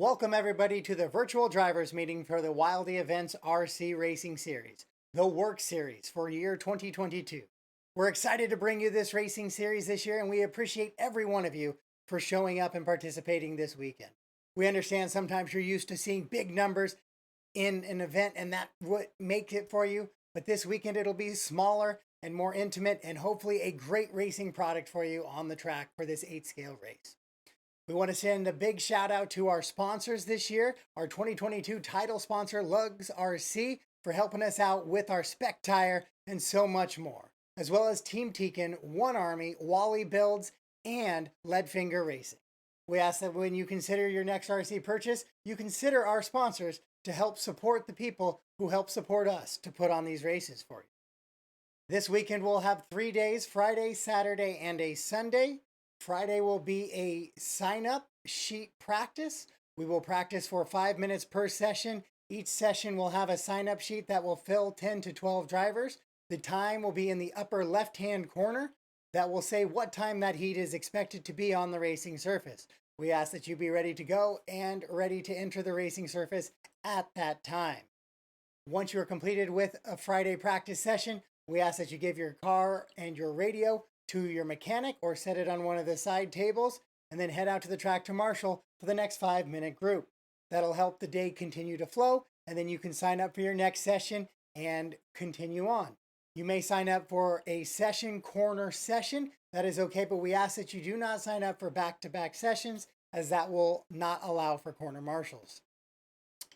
Welcome everybody to the virtual drivers meeting for the Wilde Events RC Racing Series, the WERC Series for year 2022. We're excited to bring you this racing series this year, and we appreciate every one of you for showing up and participating this weekend. We understand sometimes you're used to seeing big numbers in an event, and that would make it for you, but this weekend it'll be smaller and more intimate, and hopefully a great racing product for you on the track for this 8-scale race. We want to send a big shout out to our sponsors this year, our 2022 title sponsor, Lugs RC, for helping us out with our spec tire and so much more, as well as Team Tekin, One Army, Wally Builds, and Leadfinger Racing. We ask that when you consider your next RC purchase, you consider our sponsors to help support the people who help support us to put on these races for you. This weekend we'll have 3 days, Friday, Saturday, and a Sunday. Friday will be a sign-up sheet practice. We will practice for 5 minutes per session. Each session will have a sign-up sheet that will fill 10 to 12 drivers. The time will be in the upper left-hand corner. That will say what time that heat is expected to be on the racing surface. We ask that you be ready to go and ready to enter the racing surface at that time. Once you are completed with a Friday practice session, we ask that you give your car and your radio to your mechanic or set it on one of the side tables, and then head out to the track to marshal for the next 5-minute group. That'll help the day continue to flow, and then you can sign up for your next session and continue on. You may sign up for a session corner session. That is okay, but we ask that you do not sign up for back-to-back sessions, as that will not allow for corner marshals.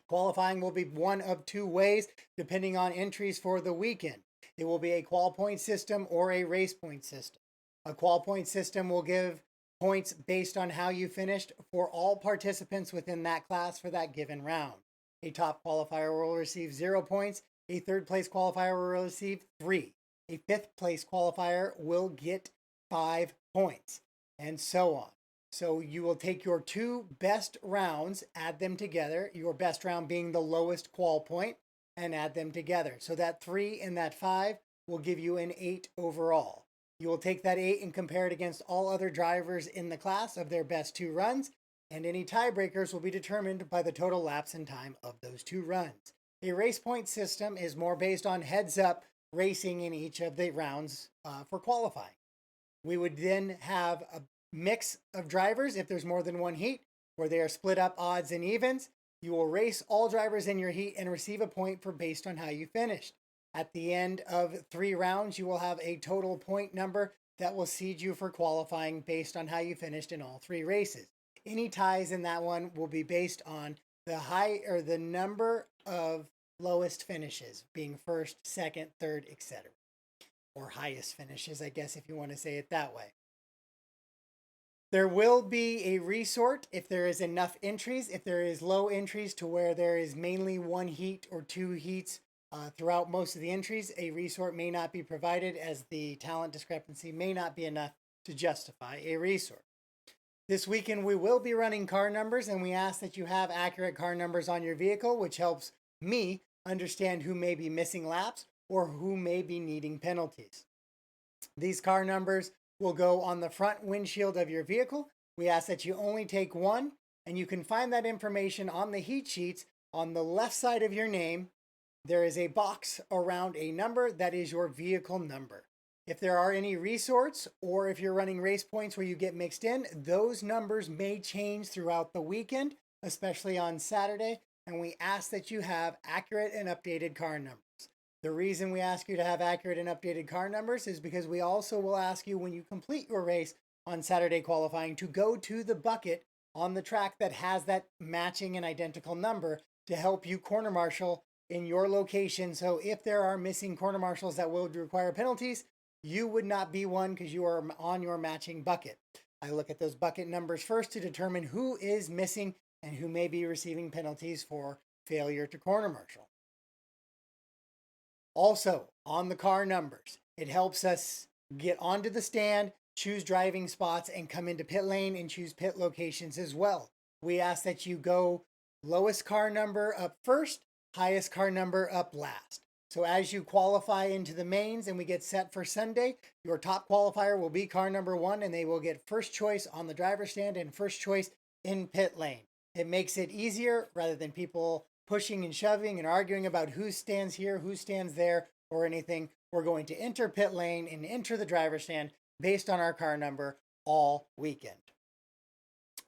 Qualifying will be one of 2 ways, depending on entries for the weekend. It will be a qual point system or a race point system. A qual point system will give points based on how you finished for all participants within that class for that given round. A top qualifier will receive 0 points. A 3rd place qualifier will receive 3. A 5th place qualifier will get 5 points, and so on. So you will take your 2 best rounds, add them together, your best round being the lowest qual point, and add them together. So that 3 and that 5 will give you an 8 overall. You will take that 8 and compare it against all other drivers in the class of their best 2 runs, and any tiebreakers will be determined by the total laps in time of those 2 runs. A race point system is more based on heads-up racing in each of the rounds for qualifying. We would then have a mix of drivers if there's more than one heat, where they are split up odds and evens. You will race all drivers in your heat and receive a point for based on how you finished. At the end of 3 rounds, you will have a total point number that will seed you for qualifying based on how you finished in all 3 races. Any ties in that one will be based on the number of lowest finishes, being 1st, 2nd, 3rd, etc. Or highest finishes, I guess, if you want to say it that way. There will be a resort if there is enough entries. If there is low entries to where there is mainly 1 heat or 2 heats throughout most of the entries, a resort may not be provided, as the talent discrepancy may not be enough to justify a resort. This weekend we will be running car numbers, and we ask that you have accurate car numbers on your vehicle, which helps me understand who may be missing laps or who may be needing penalties. These car numbers will go on the front windshield of your vehicle. We ask that you only take 1, and you can find that information on the heat sheets on the left side of your name. There is a box around a number that is your vehicle number. If there are any resorts, or if you're running race points where you get mixed in, those numbers may change throughout the weekend, especially on Saturday, and we ask that you have accurate and updated car numbers. The reason we ask you to have accurate and updated car numbers is because we also will ask you, when you complete your race on Saturday qualifying, to go to the bucket on the track that has that matching and identical number to help you corner marshal in your location. So if there are missing corner marshals that will require penalties, you would not be one because you are on your matching bucket. I look at those bucket numbers first to determine who is missing and who may be receiving penalties for failure to corner marshal. Also, on the car numbers, it helps us get onto the stand, choose driving spots, and come into pit lane and choose pit locations as well. We ask that you go lowest car number up first, highest car number up last. So as you qualify into the mains and we get set for Sunday, your top qualifier will be car number 1, and they will get first choice on the driver's stand and first choice in pit lane. It makes it easier rather than people pushing and shoving and arguing about who stands here, who stands there, or anything. We're going to enter pit lane and enter the driver's stand based on our car number all weekend.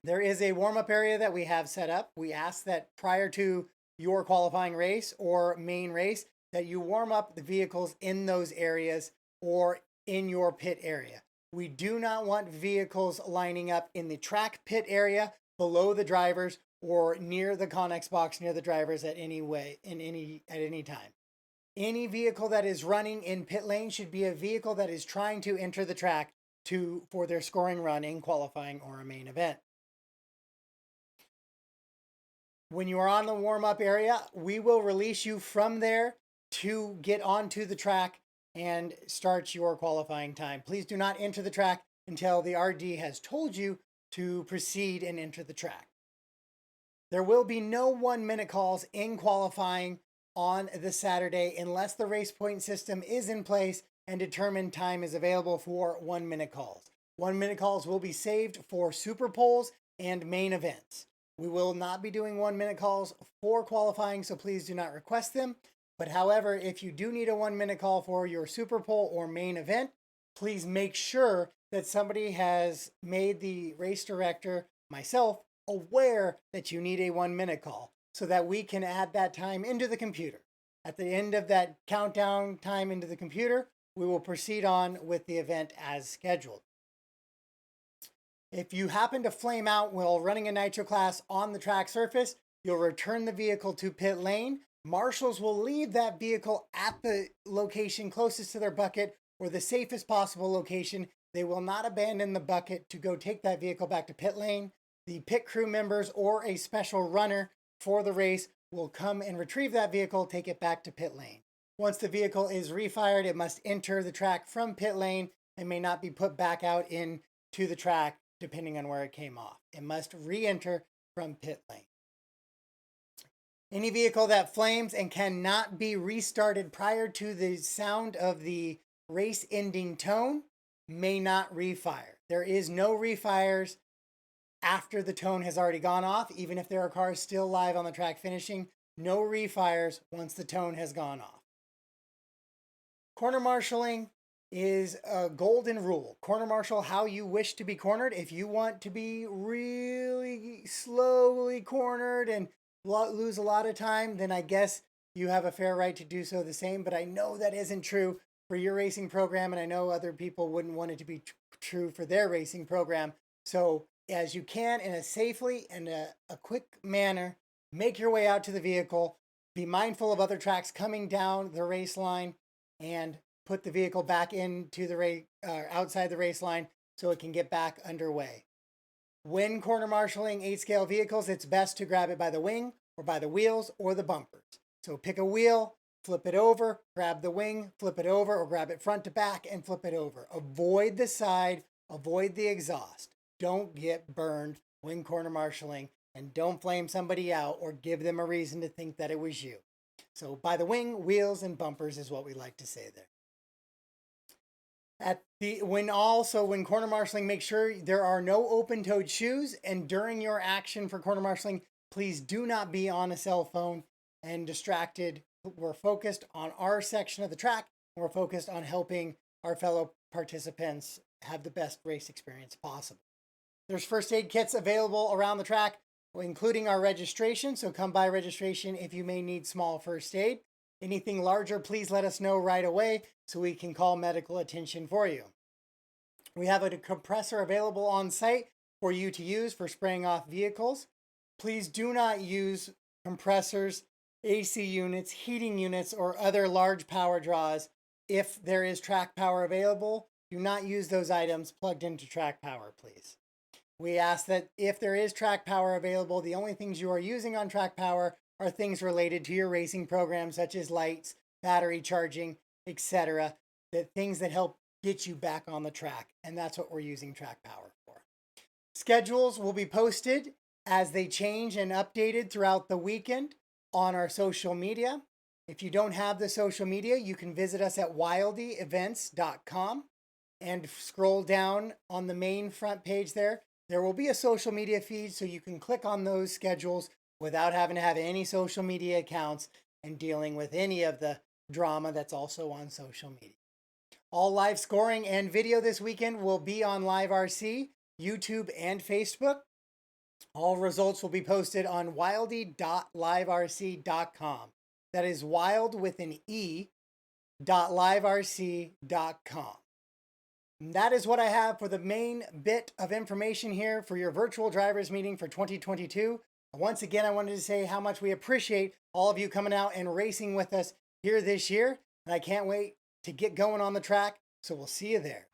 There is a warm-up area that we have set up. We ask that prior to your qualifying race or main race that you warm up the vehicles in those areas or in your pit area. We do not want vehicles lining up in the track pit area below the drivers or near the Connex box near the drivers at any time. Any vehicle that is running in pit lane should be a vehicle that is trying to enter the track for their scoring run in qualifying or a main event. When you are on the warm-up area, we will release you from there to get onto the track and start your qualifying time. Please do not enter the track until the RD has told you to proceed and enter the track. There will be no 1-minute calls in qualifying on the Saturday unless the race point system is in place and determined time is available for 1-minute calls. 1-minute calls will be saved for super poles and main events. We will not be doing 1-minute calls for qualifying, so please do not request them. But however, if you do need a 1-minute call for your super pole or main event, please make sure that somebody has made the race director, myself, aware that you need a 1-minute call so that we can add that time into the computer. At the end of that countdown time into the computer, we will proceed on with the event as scheduled. If you happen to flame out while running a nitro class on the track surface, you'll return the vehicle to pit lane. Marshals will leave that vehicle at the location closest to their bucket or the safest possible location. They will not abandon the bucket to go take that vehicle back to pit lane. The pit crew members or a special runner for the race will come and retrieve that vehicle, take it back to pit lane. Once the vehicle is refired, it must enter the track from pit lane and may not be put back out into the track depending on where it came off. It must re-enter from pit lane. Any vehicle that flames and cannot be restarted prior to the sound of the race ending tone may not refire. There is no refires after the tone has already gone off, even if there are cars still live on the track finishing. No refires once the tone has gone off. Corner marshaling is a golden rule. Corner marshal how you wish to be cornered. If you want to be really slowly cornered and lose a lot of time, then I guess you have a fair right to do so the same. But I know that isn't true for your racing program, and I know other people wouldn't want it to be true for their racing program. So as you can, in a safely and a quick manner, make your way out to the vehicle. Be mindful of other tracks coming down the race line and put the vehicle back into the outside the race line so it can get back underway. When corner marshaling 8-scale vehicles, it's best to grab it by the wing or by the wheels or the bumpers. So pick a wheel, flip it over, grab the wing, flip it over, or grab it front to back and flip it over. Avoid the side, avoid the exhaust. Don't get burned when corner marshaling, and don't flame somebody out or give them a reason to think that it was you. So by the wing, wheels, and bumpers is what we like to say there. When corner marshaling, make sure there are no open-toed shoes, and during your action for corner marshaling, please do not be on a cell phone and distracted. We're focused on our section of the track, and we're focused on helping our fellow participants have the best race experience possible. There's first aid kits available around the track, including our registration, so come by registration if you may need small first aid. Anything larger, please let us know right away so we can call medical attention for you. We have a compressor available on site for you to use for spraying off vehicles. Please do not use compressors, AC units, heating units, or other large power draws. If there is track power available, do not use those items plugged into track power, please. We ask that if there is track power available, the only things you are using on track power are things related to your racing program, such as lights, battery charging, etc. The things that help get you back on the track, and that's what we're using track power for. Schedules will be posted as they change and updated throughout the weekend on our social media. If you don't have the social media, you can visit us at wildeevents.com and scroll down on the main front page there. There will be a social media feed so you can click on those schedules without having to have any social media accounts and dealing with any of the drama that's also on social media. All live scoring and video this weekend will be on LiveRC, YouTube, and Facebook. All results will be posted on wilde.liverc.com. That is wild with an e.liverc.com. That is what I have for the main bit of information here for your virtual drivers meeting for 2022. Once again, I wanted to say how much we appreciate all of you coming out and racing with us here this year. And I can't wait to get going on the track. So we'll see you there.